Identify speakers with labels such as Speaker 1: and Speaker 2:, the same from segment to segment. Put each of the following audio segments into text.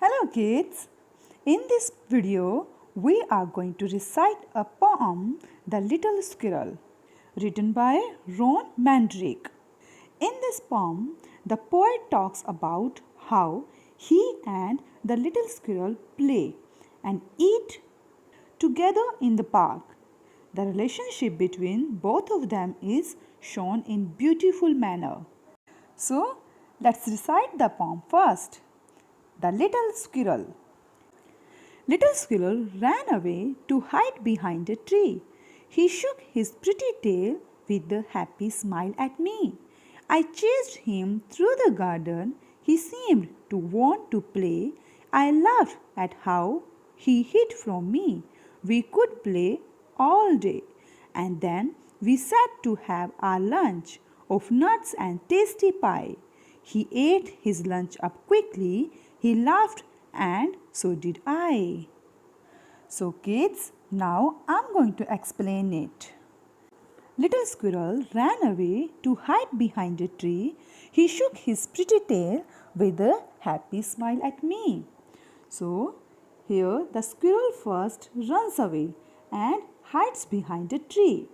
Speaker 1: Hello kids! In this video, we are going to recite a poem, The Little Squirrel, written by Ron Mandrake. In this poem, the poet talks about how he and the little squirrel play and eat together in the park. The relationship between both of them is shown in beautiful manner. So, let's recite the poem first. The Little Squirrel. Little Squirrel ran away to hide behind a tree. He shook his pretty tail with a happy smile at me. I chased him through the garden. He seemed to want to play. I laughed at how he hid from me. We could play all day. And then we sat to have our lunch of nuts and tasty pie. He ate his lunch up quickly. He laughed and so did I. So kids, now I'm going to explain it. Little Squirrel ran away to hide behind a tree. He shook his pretty tail with a happy smile at me. So here the squirrel first runs away and hides behind a tree.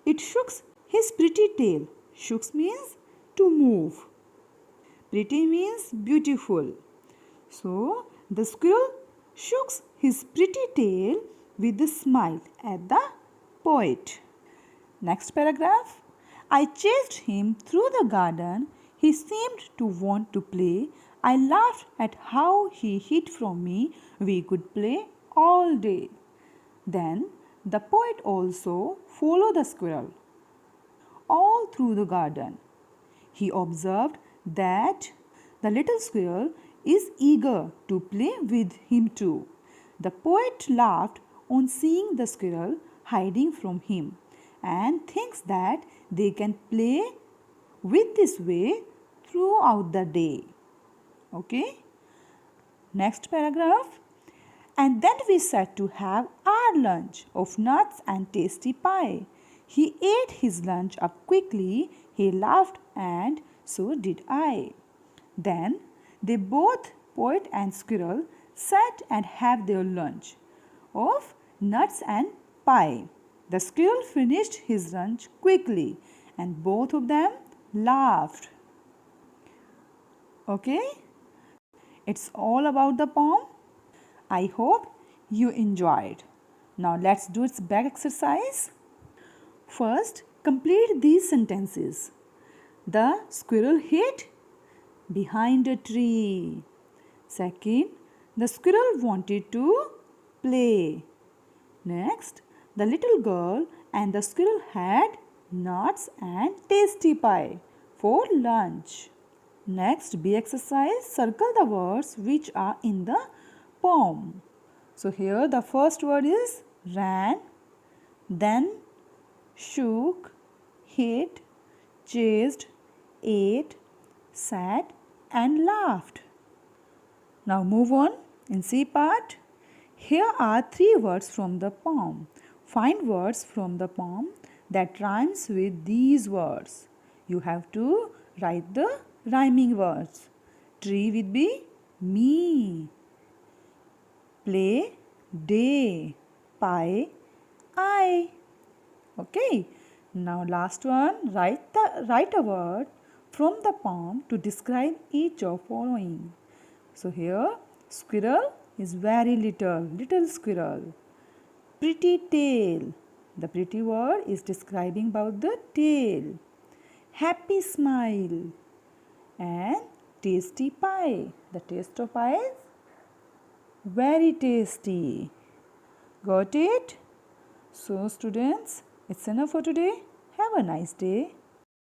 Speaker 1: It shooks his pretty tail. Shooks means to move. Pretty means beautiful. So the squirrel shooks his pretty tail with a smile at the poet. Next paragraph. I chased him through the garden. He seemed to want to play. I laughed at how he hid from me. We could play all day. Then the poet also followed the squirrel all through the garden. He observed that the little squirrel is eager to play with him too. The poet laughed on seeing the squirrel hiding from him and thinks that they can play with this way throughout the day. Okay? Next paragraph. And then we sat to have our lunch of nuts and tasty pie. He ate his lunch up quickly. He laughed and so did I. Then they both, poet and squirrel, sat and had their lunch of nuts and pie. The squirrel finished his lunch quickly and both of them laughed. Okay? It's all about the poem. I hope you enjoyed. Now let's do its back exercise. First, complete these sentences. The squirrel hid behind a tree. Second, the squirrel wanted to play. Next, the little girl and the squirrel had nuts and tasty pie for lunch. Next, B exercise, circle the words which are in the poem. So here the first word is ran, then shook, hid, chased, ate, sat and laughed. Now move on in C part. Here are three words from the poem. Find words from the poem that rhymes with these words. You have to write the rhyming words. Tree will be me. Play, day. Pie, I. Okay. Now last one, write a word from the poem to describe each of following. So here, squirrel is very little squirrel. Pretty tail. The pretty word is describing about the tail. Happy smile. And tasty pie. The taste of pie is very tasty. Got it? So students, it's enough for today. Have a nice day.